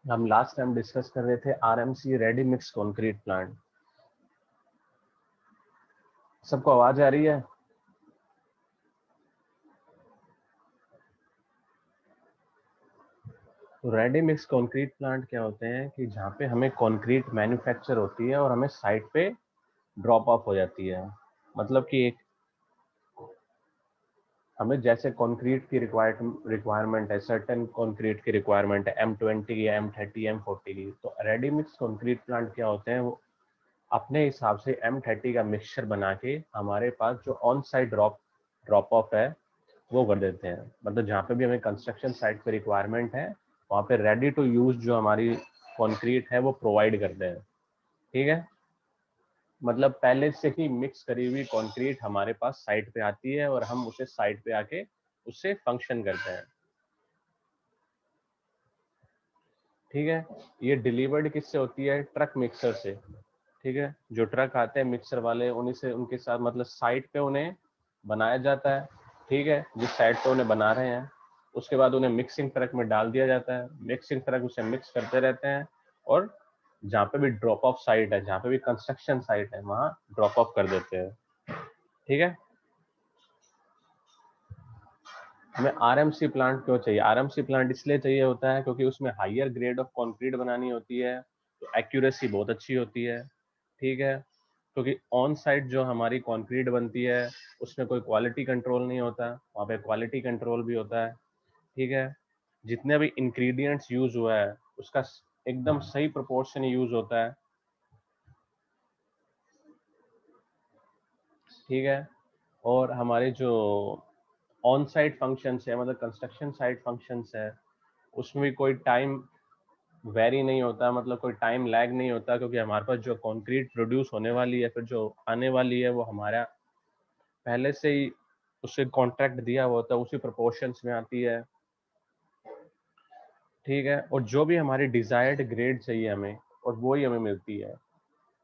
हम last time discuss कर रहे थे RMC ready mix concrete plant. सबको आवाज आ रही है? तो रेडी मिक्स कंक्रीट प्लांट क्या होते हैं कि जहाँ पे हमें कंक्रीट मैन्युफैक्चर होती है और हमें साइट पे ड्रॉप ऑफ हो जाती है। मतलब कि एक हमें जैसे कंक्रीट की रिक्वायरमेंट है, सर्टेन कंक्रीट की रिक्वायरमेंट है M20 या M30 M40 की, तो रेडी मिक्स कंक्रीट प्लांट क्या होते हैं, वो अपने हिसाब से M30 का मिक्सचर बना के हमारे पास जो ऑन साइट ड्रॉप ऑफ है वो कर देते हैं। मतलब जहाँ पे भी हमें कंस्ट्रक्शन साइट पे रिक्वायरमेंट है वहाँ पे रेडी टू यूज जो हमारी कंक्रीट है वो प्रोवाइड करते हैं। ठीक है, मतलब पहले से ही मिक्स करी हुई कंक्रीट हमारे पास साइट पे आती है और हम उसे साइट पे आके उससे फंक्शन करते हैं। ठीक है, ये डिलीवर्ड किससे होती है? ट्रक मिक्सर से। ठीक है, जो ट्रक आते हैं मिक्सर वाले उन्हीं से, उनके साथ मतलब साइट पे उन्हें बनाया जाता है। ठीक है, जिस साइट पे उन्हें बना रहे हैं उसके बाद उन्हें मिक्सिंग ट्रक में डाल दिया जाता है। मिक्सिंग ट्रक उसे मिक्स करते रहते हैं और जहाँ पे भी ड्रॉप ऑफ साइट है, जहाँ पे भी कंस्ट्रक्शन साइट है, वहाँ ड्रॉप ऑफ कर देते हैं। ठीक है, हमें आरएमसी प्लांट क्यों चाहिए? आरएमसी प्लांट इसलिए चाहिए होता है क्योंकि उसमें हायर ग्रेड ऑफ कंक्रीट बनानी होती है, तो एक्यूरेसी बहुत अच्छी होती है। ठीक है, क्योंकि ऑन साइट जो हमारी कंक्रीट बनती है उसमें कोई क्वालिटी कंट्रोल नहीं होता, वहाँ पे क्वालिटी कंट्रोल भी होता है। ठीक है, जितने भी इंग्रेडिएंट्स यूज हुआ है उसका एकदम सही प्रोपोर्शन यूज होता है। ठीक है, और हमारे जो ऑन साइट फंक्शंस है, मतलब कंस्ट्रक्शन साइट फंक्शंस है, उसमें भी कोई टाइम वेरी नहीं होता, मतलब कोई टाइम लैग नहीं होता, क्योंकि हमारे पास जो कंक्रीट प्रोड्यूस होने वाली है फिर जो आने वाली है वो हमारा पहले से ही उससे कॉन्ट्रैक्ट दिया हुआ होता है, उसी प्रोपोर्शंस में आती है। ठीक है, और जो भी हमारी डिजायर्ड ग्रेड चाहिए हमें और वो ही हमें मिलती है।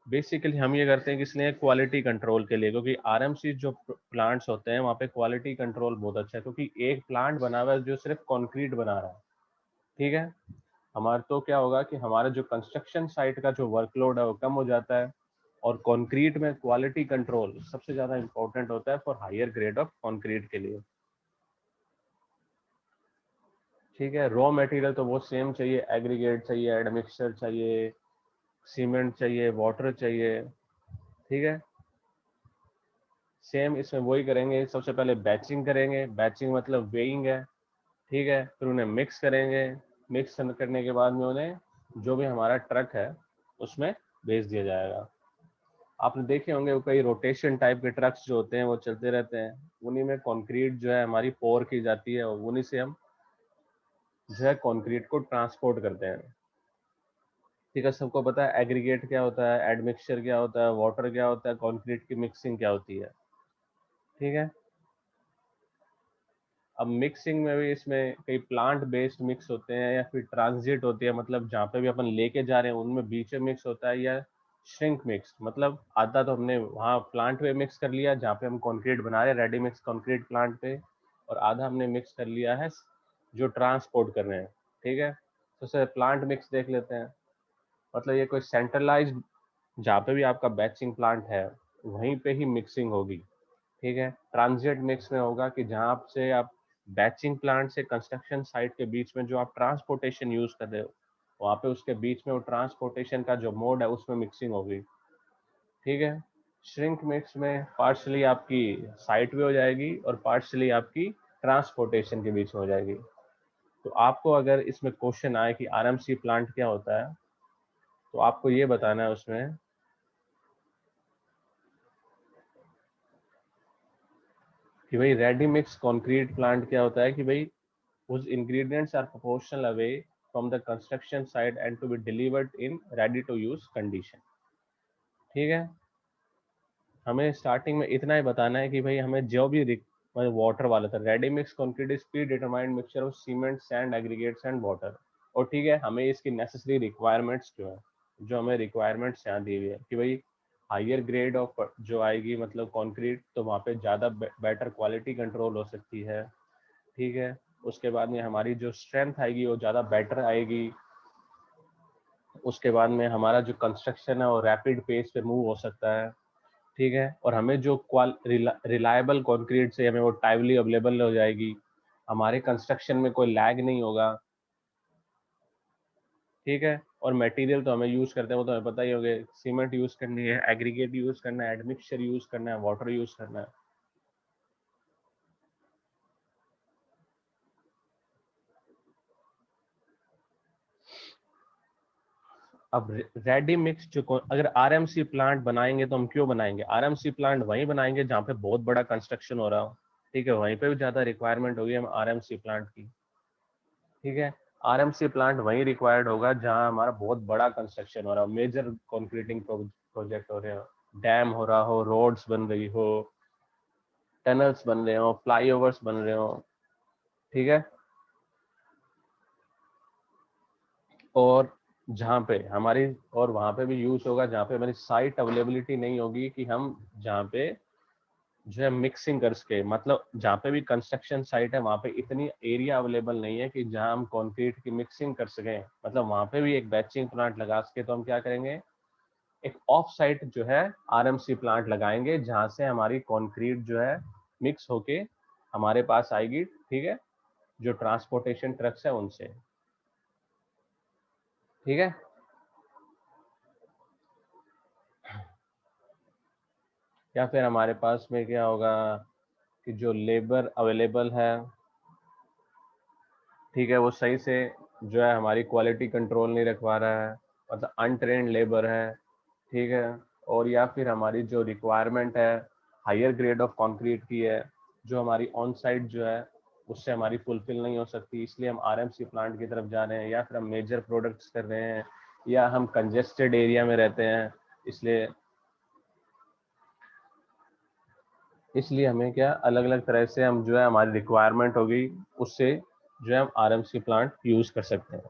बेसिकली हम ये करते हैं कि इसलिए क्वालिटी कंट्रोल के लिए, क्योंकि आरएमसी जो प्लांट्स होते हैं वहाँ पे क्वालिटी कंट्रोल बहुत अच्छा है, क्योंकि एक प्लांट बना हुआ है जो सिर्फ कंक्रीट बना रहा है। ठीक है, हमारा तो क्या होगा कि हमारा जो कंस्ट्रक्शन साइट का जो वर्कलोड है वो कम हो जाता है, और कंक्रीट में क्वालिटी कंट्रोल सबसे ज्यादा इंपॉर्टेंट होता है for higher grade of concrete के लिए। ठीक है, रॉ मटेरियल तो वो सेम चाहिए, एग्रीगेट चाहिए, एडमिक्सचर चाहिए, सीमेंट चाहिए, वाटर चाहिए। ठीक है, सेम इसमें वही करेंगे। सबसे पहले बैचिंग करेंगे, बैचिंग मतलब वेइंग है। ठीक है, फिर उन्हें मिक्स करेंगे, मिक्स करने के बाद में उन्हें जो भी हमारा ट्रक है उसमें भेज दिया जाएगा। आपने देखे होंगे वो कई रोटेशन टाइप के ट्रक्स जो होते हैं वो चलते रहते हैं, उन्हीं में कंक्रीट जो है हमारी पोर की जाती है और उन्हीं से हम जो है कंक्रीट को ट्रांसपोर्ट करते हैं। ठीक है, सबको पता है एग्रीगेट क्या होता है, एडमिक्सचर क्या होता है, वाटर क्या होता है, कंक्रीट की मिक्सिंग क्या होती है। ठीक है, अब मिक्सिंग में भी इसमें कई प्लांट बेस्ड मिक्स होते हैं या फिर ट्रांजिट होती है, मतलब जहाँ पे भी अपन लेके जा रहे हैं उनमें बीच में मिक्स होता है, या श्रिंक मिक्स, मतलब आधा तो हमने वहाँ प्लांट पे मिक्स कर लिया जहाँ पे हम कंक्रीट बना रहे हैं रेडी मिक्स कंक्रीट प्लांट पे, और आधा हमने मिक्स कर लिया है जो ट्रांसपोर्ट कर रहे हैं। ठीक है, तो सर प्लांट मिक्स देख लेते हैं। मतलब ये कोई सेंट्रलाइज्ड, जहाँ पे भी आपका बैचिंग प्लांट है वहीं पे ही मिक्सिंग होगी। ठीक है, ट्रांजिट मिक्स में होगा कि जहाँ आपसे आप बैचिंग प्लांट से कंस्ट्रक्शन साइट के बीच में जो आप ट्रांसपोर्टेशन यूज कर रहे हो वहाँ पे उसके बीच में वो ट्रांसपोर्टेशन का जो मोड है उसमें मिक्सिंग होगी। ठीक है, श्रिंक मिक्स में पार्शली आपकी साइट पे हो जाएगी और पार्शली आपकी ट्रांसपोर्टेशन के बीच में हो जाएगी। तो आपको अगर इसमें क्वेश्चन आए कि आरएमसी प्लांट क्या होता है, तो आपको ये बताना है उसमें कि भाई रेडी मिक्स कंक्रीट प्लांट क्या होता है, कि भाई whose ingredients are proportional away from the construction site and to be delivered in ready to use condition। ठीक है, हमें स्टार्टिंग में इतना ही बताना है कि भाई हमें जो भी मतलब वाटर वाला था, ready mix concrete is pre determined mixture of cement sand aggregates and water. और ठीक है, हमें इसकी नेसेसरी रिक्वायरमेंट्स जो है, जो हमें रिक्वायरमेंट्स यहाँ दी हुई है कि भाई हायर ग्रेड ऑफ जो आएगी मतलब कंक्रीट, तो वहाँ पे ज़्यादा बेटर क्वालिटी कंट्रोल हो सकती है। ठीक है, उसके बाद में हमारी जो स्ट्रेंथ आएगी वो ज़्यादा बेटर आएगी। उसके बाद में हमारा जो कंस्ट्रक्शन है वो रैपिड पेस पे मूव हो सकता है, ठीक है, और हमें जो रिलायबल कंक्रीट से हमें वो टाइमली अवेलेबल हो जाएगी, हमारे कंस्ट्रक्शन में कोई लैग नहीं होगा, ठीक है। और मटेरियल तो हमें यूज करते हैं वो तो हमें पता ही होगा, सीमेंट यूज करनी है, एग्रीगेट यूज करना है, एडमिक्सचर यूज करना है, वाटर यूज करना है। अब रेडी मिक्स जो अगर आरएमसी प्लांट बनाएंगे तो हम क्यों बनाएंगे, आरएमसी प्लांट वहीं बनाएंगे जहाँ पे बहुत बड़ा कंस्ट्रक्शन हो रहा हो, ठीक है, वहीं पे भी ज्यादा रिक्वायरमेंट होगी हम आरएमसी प्लांट की, ठीक है। आरएमसी प्लांट वहीं रिक्वायर्ड होगा जहाँ हमारा बहुत बड़ा कंस्ट्रक्शन हो रहा हो, मेजर कंक्रीटिंग प्रोजेक्ट हो रहे हो, डैम हो रहा हो, रोड्स बन रही हो, टनल्स बन रहे हो, फ्लाईओवर्स बन रहे हो, ठीक है। और जहाँ पे हमारी, और वहाँ पे भी यूज होगा जहाँ पे हमारी साइट अवेलेबिलिटी नहीं होगी कि हम जहाँ पे जो है मिक्सिंग कर सके, मतलब जहाँ पे भी कंस्ट्रक्शन साइट है वहाँ पे इतनी एरिया अवेलेबल नहीं है कि जहाँ हम कंक्रीट की मिक्सिंग कर सकें, मतलब वहाँ पे भी एक बैचिंग प्लांट लगा सके, तो हम क्या करेंगे, एक ऑफ साइट जो है आरएमसी प्लांट लगाएंगे जहाँ से हमारी कंक्रीट जो है मिक्स होके हमारे पास आएगी, ठीक है, जो ट्रांसपोर्टेशन ट्रक्स है उनसे, ठीक है। या फिर हमारे पास में क्या होगा कि जो लेबर अवेलेबल है, ठीक है, वो सही से जो है हमारी क्वालिटी कंट्रोल नहीं रखवा रहा है, मतलब अनट्रेन्ड लेबर है, ठीक है। और या फिर हमारी जो रिक्वायरमेंट है हायर ग्रेड ऑफ कंक्रीट की है, जो हमारी ऑन साइट जो है उससे हमारी फुलफिल नहीं हो सकती, इसलिए हम आरएमसी प्लांट की तरफ जा रहे हैं, या फिर हम मेजर प्रोडक्ट्स कर रहे हैं, या हम कंजेस्टेड एरिया में रहते हैं, इसलिए इसलिए हमें क्या अलग अलग तरह से हम जो है हमारी रिक्वायरमेंट होगी उससे जो है हम आरएमसी प्लांट यूज कर सकते हैं,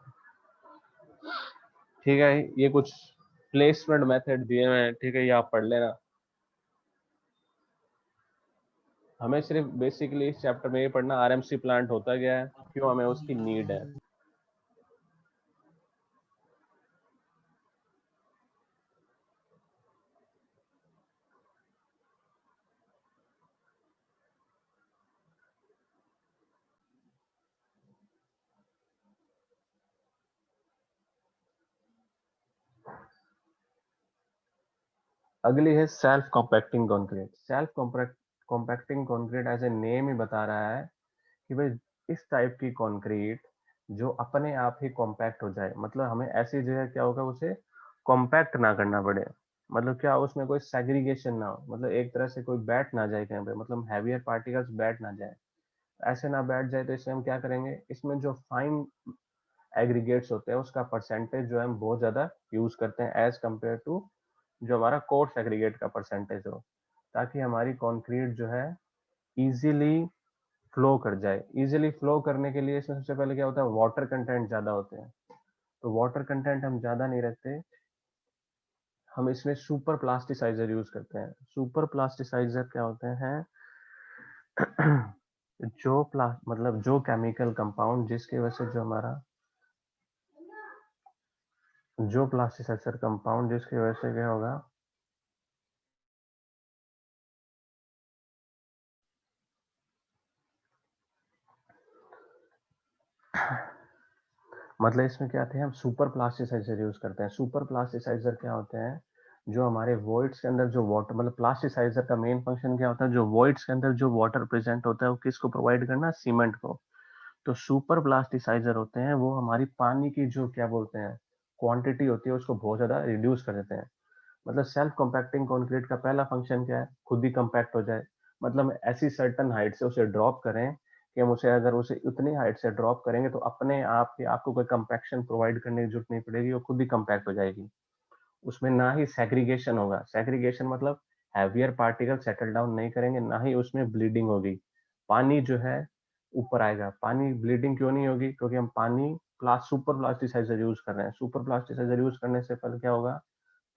ठीक है। ये कुछ प्लेसमेंट मेथड दिए हुए हैं, ठीक है, ये आप पढ़ लेना। हमें सिर्फ बेसिकली इस चैप्टर में ये पढ़ना आरएमसी प्लांट होता क्या है, क्यों हमें उसकी नीड है। अगली है self compacting concrete. Self compacting concrete as a name ही बता रहा है कि भाई इस टाइप की कंक्रीट जो अपने आप ही कॉम्पैक्ट हो जाए, मतलब हमें ऐसी जगह क्या होगा उसे कॉम्पैक्ट ना करना पड़े, मतलब क्या उसमें कोई सेग्रीगेशन ना हो, मतलब एक तरह से कोई बैठ ना जाए कहीं पे, मतलब हैवियर पार्टिकल्स बैठ ना जाए, ऐसे ना बैठ जाए तो इसमें हम क्या करेंगे, इसमें जो फाइन एग्रीगेट्स होते हैं उसका परसेंटेज जो है हम बहुत ज्यादा यूज करते हैं एज कम्पेयर टू जो हमारा कोर्स एग्रीगेट का परसेंटेज हो, ताकि हमारी कंक्रीट जो है इजीली फ्लो कर जाए। इजीली फ्लो करने के लिए इसमें सबसे पहले क्या होता है, वाटर कंटेंट ज्यादा होते हैं, तो वाटर कंटेंट हम ज्यादा नहीं रखते, हम इसमें सुपर प्लास्टिसाइजर यूज करते हैं। सुपर प्लास्टिसाइजर क्या होते हैं मतलब जो केमिकल कंपाउंड जिसकी वजह से जो हमारा जो प्लास्टिसाइजर कंपाउंड जिसकी वजह से क्या होगा, मतलब इसमें क्या आते हैं, हम सुपर प्लास्टिसाइजर यूज करते हैं। सुपर प्लास्टिसाइजर क्या होते हैं, जो हमारे वॉइड्स के अंदर जो वाटर, मतलब प्लास्टिसाइजर का मेन फंक्शन क्या होता है, जो वॉइड्स के अंदर जो वाटर प्रेजेंट होता है वो किसको प्रोवाइड करना, सीमेंट को। तो सुपर प्लास्टिसाइजर होते हैं वो हमारी पानी की जो क्या बोलते हैं क्वांटिटी होती है उसको बहुत ज्यादा रिड्यूस कर देते हैं। मतलब सेल्फ कॉम्पैक्टिंग कंक्रीट का पहला फंक्शन क्या है, खुद ही कम्पैक्ट हो जाए, मतलब ऐसी सर्टन हाइट से उसे ड्रॉप करें कि हम उसे अगर उसे उतनी हाइट से ड्रॉप करेंगे तो अपने आप ही आपको कोई कंपैक्शन प्रोवाइड करने की जरूरत नहीं पड़ेगी, वो खुद ही कम्पैक्ट हो जाएगी। उसमें ना ही सेग्रीगेशन होगा, सेग्रीगेशन मतलब हैवियर पार्टिकल सेटल डाउन नहीं करेंगे, ना ही उसमें ब्लीडिंग होगी, पानी जो है ऊपर आएगा। पानी ब्लीडिंग क्यों नहीं होगी, क्योंकि हम पानी सुपर प्लास्टिसाइजर यूज कर रहे हैं। सुपर प्लास्टिसाइजर यूज करने से पहले क्या होगा,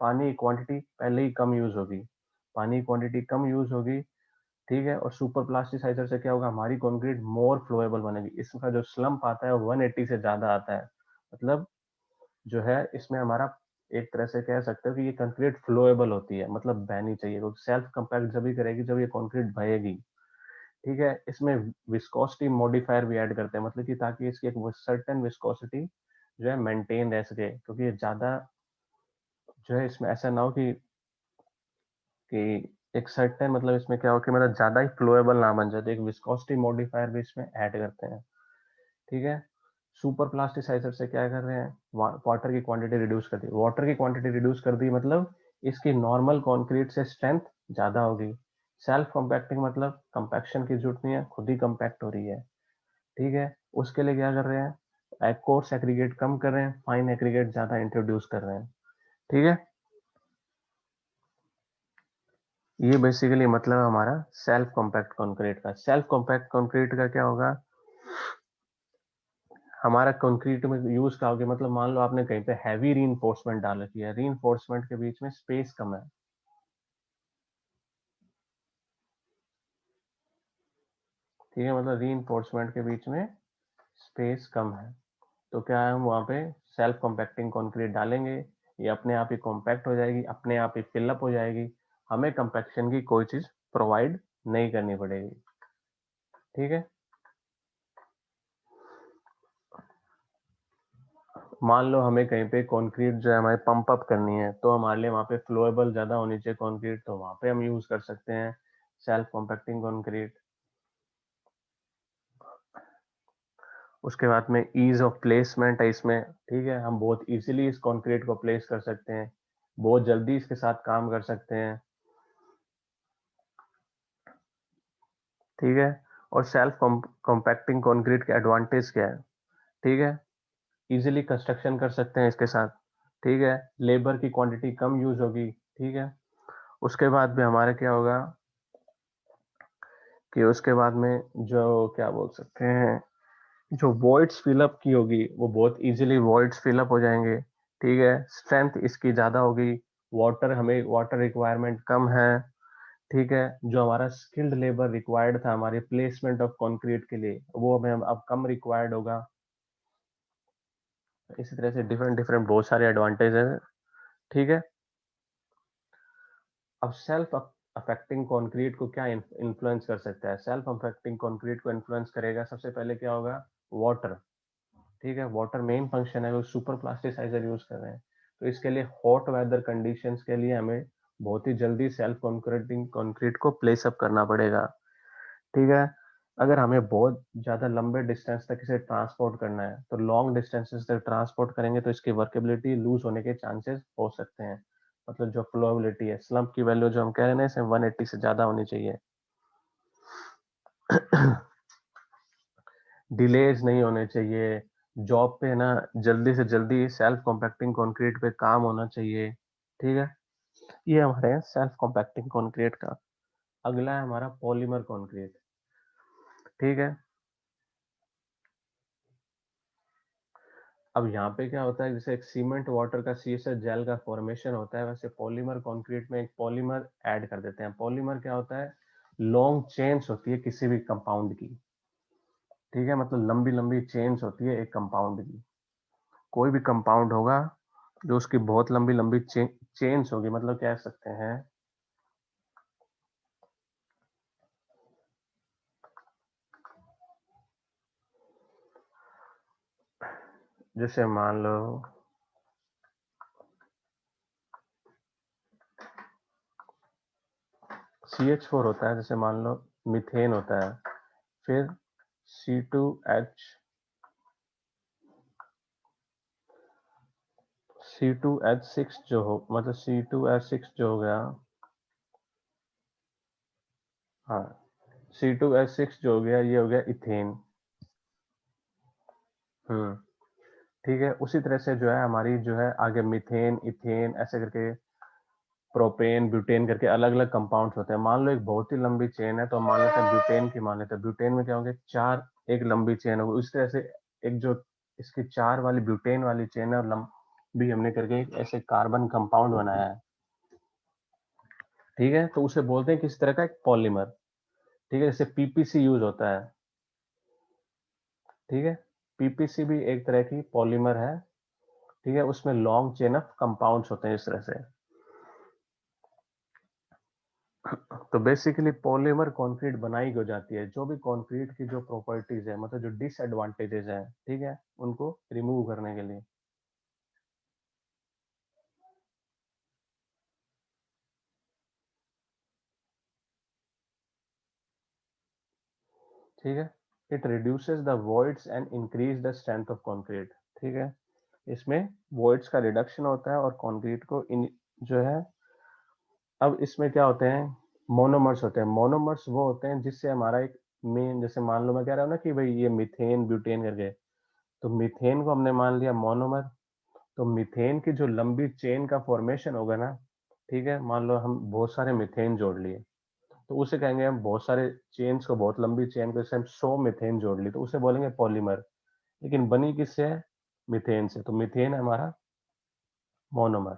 पानी की क्वांटिटी पहले ही कम यूज होगी, पानी की क्वांटिटी कम यूज होगी, ठीक है। और सुपर प्लास्टिसाइजर से क्या होगा, हमारी कंक्रीट मोर फ्लोएबल बनेगी, इसका जो स्लम्प आता है वो 180 से ज्यादा आता है, मतलब जो है इसमें हमारा एक तरह से कह सकते हो कि ये कंक्रीट फ्लोएबल होती है, मतलब बहनी चाहिए, क्योंकि सेल्फ कंपैक्ट जब भी करेगी जब ये कंक्रीट बहेगी। ठीक है, इसमें विस्कोसिटी मॉडिफायर भी ऐड करते हैं, मतलब कि ताकि इसकी एक सर्टेन विस्कोसिटी जो है मेंटेन रह सके, क्योंकि ज्यादा जो है इसमें ऐसा ना हो कि एक सर्टेन, मतलब इसमें क्या हो कि मतलब ज्यादा ही फ्लोएबल ना बन जाए, तो एक विस्कोसिटी मॉडिफायर भी इसमें ऐड करते हैं। ठीक है, सुपर प्लास्टिसाइजर से क्या कर रहे हैं, वाटर की क्वांटिटी रिड्यूस कर दी, वाटर की क्वांटिटी रिड्यूस कर दी मतलब इसकी नॉर्मल कंक्रीट से स्ट्रेंथ ज्यादा होगी। सेल्फ कंपैक्टिंग मतलब कंपैक्शन की जरूरत नहीं है, खुद ही कंपैक्ट हो रही है। ठीक है, उसके लिए क्या कर रहे हैं, कोर्स एग्रीगेट कम कर रहे हैं, फाइन एग्रीगेट ज्यादा इंट्रोड्यूस कर रहे हैं। ठीक है, ये बेसिकली मतलब हमारा सेल्फ कॉम्पैक्ट कंक्रीट का। सेल्फ कॉम्पैक्ट कंक्रीट का क्या होगा, हमारा कंक्रीट में यूज क्या होगी, मतलब मान लो आपने कहीं पे हैवी रीइंफोर्समेंट डाल रखी है, रीइंफोर्समेंट के बीच में स्पेस कम है। ठीक है, मतलब रीइंफोर्समेंट के बीच में स्पेस कम है, तो क्या है, हम वहां पे सेल्फ कॉम्पैक्टिंग कंक्रीट डालेंगे, ये अपने आप ही कॉम्पैक्ट हो जाएगी, अपने आप ही फिलअप हो जाएगी, हमें कंपैक्शन की कोई चीज प्रोवाइड नहीं करनी पड़ेगी। ठीक है, मान लो हमें कहीं पे कंक्रीट जो है हमारे पंप अप करनी है, तो हमारे लिए वहां पे फ्लोएबल ज्यादा होनी चाहिए कंक्रीट, तो वहां पे हम यूज कर सकते हैं सेल्फ कॉम्पैक्टिंग कंक्रीट। उसके बाद में ईज ऑफ प्लेसमेंट है इसमें। ठीक है, हम बहुत इजीली इस कंक्रीट को प्लेस कर सकते हैं, बहुत जल्दी इसके साथ काम कर सकते हैं। ठीक है, और सेल्फ कॉम्पैक्टिंग कंक्रीट के एडवांटेज क्या है, ठीक है, इजीली कंस्ट्रक्शन कर सकते हैं इसके साथ। ठीक है, लेबर की क्वांटिटी कम यूज होगी। ठीक है, उसके बाद भी हमारे क्या होगा कि उसके बाद में जो क्या बोल सकते हैं, जो वॉइड्स फिलअप की होगी वो बहुत इजीली वॉइड्स फिलअप हो जाएंगे। ठीक है, स्ट्रेंथ इसकी ज्यादा होगी, वाटर हमें वाटर रिक्वायरमेंट कम है। ठीक है, जो हमारा स्किल्ड लेबर रिक्वायर्ड था हमारे प्लेसमेंट ऑफ कंक्रीट के लिए, वो हमें अब कम रिक्वायर्ड होगा। इसी तरह से डिफरेंट डिफरेंट बहुत सारे एडवांटेज हैं। ठीक है, अब सेल्फ अफेक्टिंग कंक्रीट को क्या इन्फ्लुएंस कर सकता है, सेल्फ अफेक्टिंग कंक्रीट को इन्फ्लुएंस करेगा सबसे पहले क्या होगा, वाटर। ठीक है, वाटर मेन फंक्शन है, वो सुपर प्लास्टिसाइजर यूज कर रहे हैं, तो इसके लिए हॉट वेदर कंडीशंस के लिए हमें बहुत ही जल्दी सेल्फ कंक्रीटिंग कंक्रीट को प्लेस अप करना पड़ेगा। ठीक है, अगर हमें बहुत ज्यादा लंबे डिस्टेंस तक इसे ट्रांसपोर्ट करना है, तो लॉन्ग डिस्टेंसेस तक ट्रांसपोर्ट करेंगे तो इसकी वर्केबिलिटी लूज होने के चांसेस हो सकते हैं, मतलब जो फ्लोबिलिटी है, स्लम्प की वैल्यू जो हम कह रहे हैं ना, इसे 180 से ज्यादा होनी चाहिए। डिलेज नहीं होने चाहिए, जॉब पे ना जल्दी से जल्दी सेल्फ कॉम्पैक्टिंग कंक्रीट पे काम होना चाहिए। ठीक है, ये हमारे सेल्फ कॉम्पैक्टिंग कंक्रीट का। अगला है हमारा पॉलीमर कंक्रीट। ठीक है, अब यहाँ पे क्या होता है, जैसे एक सीमेंट वाटर का सीएसएच जेल का फॉर्मेशन होता है, वैसे पॉलीमर कंक्रीट में एक पॉलीमर ऐड कर देते हैं। पॉलीमर क्या होता है, लॉन्ग चेन्स होती है किसी भी कंपाउंड की। ठीक है, मतलब लंबी लंबी चेन्स होती है एक कंपाउंड की, कोई भी कंपाउंड होगा जो उसकी बहुत लंबी लंबी चेन्स होगी, मतलब कह सकते हैं जैसे मान लो CH4 होता है, जैसे मान लो मीथेन होता है, फिर C2H C2H6 जो हो, मतलब C2H6 जो हो गया, हाँ, C2H6 जो हो गया ये हो गया इथेन। हम्म, ठीक है, उसी तरह से जो है हमारी जो है आगे मीथेन इथेन ऐसे करके प्रोपेन ब्यूटेन करके अलग अलग कंपाउंड्स होते हैं। मान लो एक बहुत ही लंबी चेन है, तो हम मान लेते हैं ब्यूटेन की, मान लेते हैं ब्यूटेन में क्या होंगे, चार, एक लंबी चेन होगी, उस तरह से एक जो इसकी चार वाली ब्यूटेन वाली चेन है और लंबी हमने करके एक ऐसे कार्बन कंपाउंड बनाया है। ठीक है, तो उसे बोलते हैं किस तरह का, एक पॉलीमर। ठीक है, जैसे पीपीसी यूज होता है। ठीक है, पीपीसी भी एक तरह की पॉलीमर है, ठीक है, उसमें लॉन्ग चेन ऑफ कंपाउंड्स होते हैं इस तरह से। तो बेसिकली पॉलीमर कंक्रीट बनाई हो जाती है, जो भी कंक्रीट की जो प्रॉपर्टीज है, मतलब जो डिसएडवांटेजेस हैं, ठीक है, उनको रिमूव करने के लिए। ठीक है, it reduces the voids and increase the strength of concrete. ठीक है, इसमें वॉइड्स का रिडक्शन होता है और कंक्रीट को इन जो है, अब इसमें क्या होते हैं, मोनोमर्स होते हैं। मोनोमर्स वो होते हैं जिससे हमारा एक मेन, जैसे मान लो मैं कह रहा हूँ ना कि भाई ये मीथेन ब्यूटेन करके, तो मीथेन को हमने मान लिया मोनोमर। तो मीथेन की जो लंबी चेन का फॉर्मेशन होगा ना, ठीक है, मान लो हम बहुत सारे मीथेन जोड़ लिए, तो उसे कहेंगे हम बहुत सारे चेन्स को, बहुत लंबी चेन को जैसे हम 100 मीथेन जोड़ ली, तो उसे बोलेंगे पॉलीमर। लेकिन बनी किससे है? मीथेन से। तो मीथेन है हमारा मोनोमर।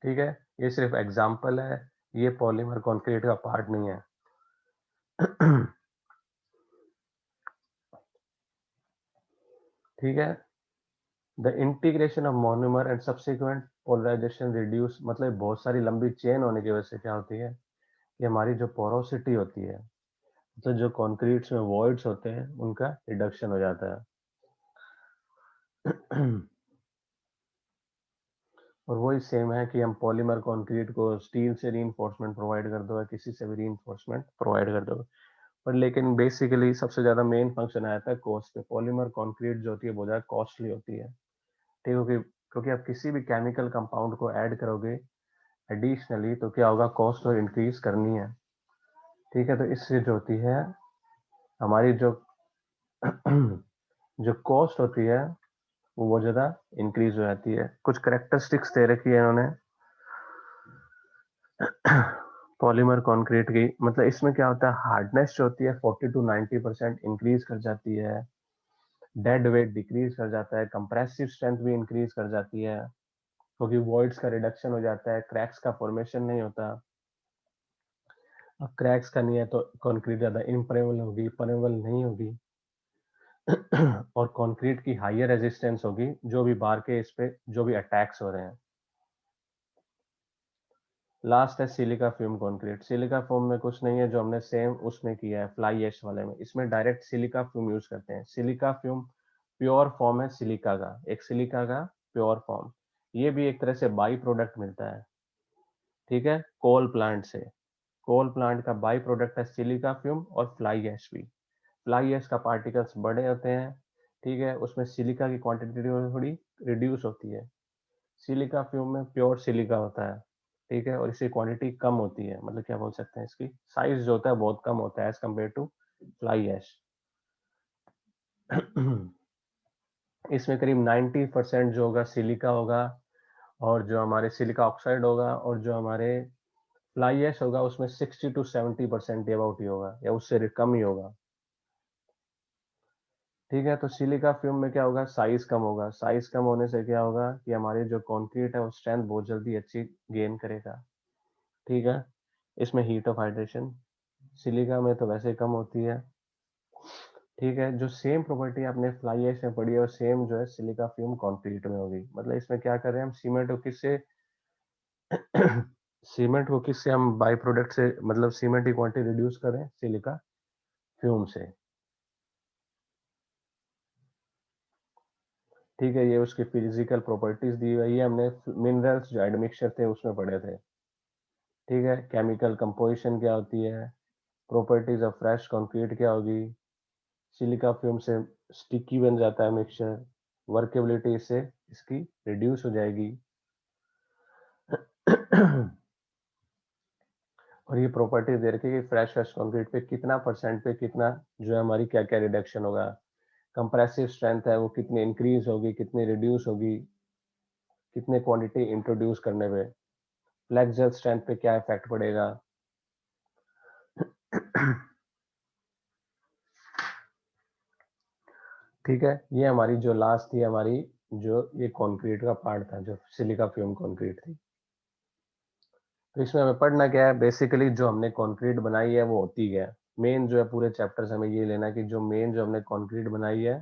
ठीक है, ये सिर्फ एग्जाम्पल है, ये पॉलीमर कंक्रीट का पार्ट नहीं है। ठीक है, the integration of monomer and subsequent polarisation reduce, मतलब बहुत सारी लंबी चेन होने की वजह से क्या होती है कि हमारी जो पोरोसिटी होती है, मतलब जो कंक्रीट्स में वॉइड्स होते हैं, उनका रिडक्शन हो जाता है। और वही सेम है कि हम पॉलीमर कंक्रीट को स्टील से रीइंफोर्समेंट प्रोवाइड कर दो या किसी से भी रीइंफोर्समेंट प्रोवाइड कर दो, पर लेकिन बेसिकली सबसे ज्यादा मेन फंक्शन आता है कॉस्ट पे। पॉलीमर कंक्रीट जो होती है बहुत ज्यादा कॉस्टली होती है, ठीक है, क्योंकि आप किसी भी केमिकल कंपाउंड को ऐड करोगे एडिशनली, तो क्या होगा, कॉस्ट और इंक्रीज करनी है। ठीक है, तो इससे जो होती है हमारी जो जो कॉस्ट होती है वो बहुत ज्यादा इंक्रीज हो जाती है। कुछ करेक्टरिस्टिक्स दे रखी है इन्होंने पॉलीमर कंक्रीट की, मतलब इसमें क्या होता है, हार्डनेस जो होती है 40 to 90% इंक्रीज कर जाती है, डेड वेट डिक्रीज कर जाता है, कंप्रेसिव स्ट्रेंथ भी इंक्रीज कर जाती है, क्योंकि वॉइड्स का रिडक्शन हो जाता है, क्रैक्स का फॉर्मेशन नहीं होता। अब क्रैक्स का नहीं है तो कंक्रीट ज्यादा इम्परेबल होगी, परमेबल नहीं होगी। और कंक्रीट की हायर रेजिस्टेंस होगी जो भी बार के इस पे जो भी अटैक्स हो रहे हैं। लास्ट है silica fume concrete. Silica fume में कुछ नहीं है, जो हमने सेम उसमें किया है फ्लाई ऐश वाले में, इसमें डायरेक्ट सिलिका फ्यूम यूज करते हैं। सिलिका फ्यूम प्योर फॉर्म है सिलिका का, एक सिलिका का प्योर फॉर्म। ये भी एक तरह से बाई प्रोडक्ट मिलता है, ठीक है, कोल प्लांट से। कोल प्लांट का बाई प्रोडक्ट है सिलिका फ्यूम और फ्लाई ऐश भी। फ्लाई ऐश का पार्टिकल्स बड़े होते हैं, ठीक है, उसमें सिलिका की क्वांटिटी थोड़ी रिड्यूस होती है। सिलिका फ्यूम में प्योर सिलिका होता है, ठीक है, और इसकी क्वांटिटी कम होती है, मतलब क्या बोल सकते हैं, इसकी साइज जो होता है बहुत कम होता है as compared to fly ash. इसमें करीब 90% जो होगा सिलिका होगा, और जो हमारे सिलिका ऑक्साइड होगा, और जो हमारे फ्लाई ऐश होगा उसमें 60 to 70% अबाउट ही होगा, या उससे कम ही होगा। ठीक है, तो सिलिका फ्यूम में क्या होगा, साइज कम होगा। साइज कम होने से क्या होगा कि हमारी जो कंक्रीट है वो स्ट्रेंथ बहुत जल्दी अच्छी गेन करेगा। ठीक है, इसमें हीट ऑफ हाइड्रेशन सिलिका में तो वैसे कम होती है। ठीक है, जो सेम प्रॉपर्टी आपने फ्लाई ऐश में पढ़ी है और सेम जो है सिलिका फ्यूम कंक्रीट में होगी। मतलब इसमें क्या कर रहे हैं हम, सीमेंट को किससे सीमेंट को किससे हम बाई प्रोडक्ट से, मतलब सीमेंट की क्वांटिटी रिड्यूस कर रहे हैं सिलिका फ्यूम से। ठीक है, ये उसकी फिजिकल प्रॉपर्टीज दी हुई है, हमने मिनरल्स जो एडमिक्सचर थे उसमें पढ़े थे। ठीक है, केमिकल कंपोजिशन क्या होती है, प्रॉपर्टीज ऑफ फ्रेश कंक्रीट क्या होगी, सिलिका फ्यूम से स्टिकी बन जाता है मिक्सचर, वर्केबिलिटी से इसकी रिड्यूस हो जाएगी। और ये प्रॉपर्टी दे रखी है कि फ्रेश फ्रेश कंक्रीट पे कितना परसेंट पे कितना जो है हमारी क्या क्या रिडक्शन होगा, कंप्रेसिव स्ट्रेंथ है वो कितनी इंक्रीज होगी, कितनी रिड्यूस होगी, कितने क्वांटिटी इंट्रोड्यूस करने पे, फ्लेक्सुरल स्ट्रेंथ पे क्या इफेक्ट पड़ेगा। ठीक है, ये हमारी जो लास्ट थी, हमारी जो ये कंक्रीट का पार्ट था, जो सिलिका फ्यूम कंक्रीट थी। तो इसमें हमें पढ़ना क्या है, बेसिकली जो हमने कंक्रीट बनाई है वो होती है, मेन जो है पूरे चैप्टर से हमें ये लेना है कि जो मेन जो हमने कंक्रीट बनाई है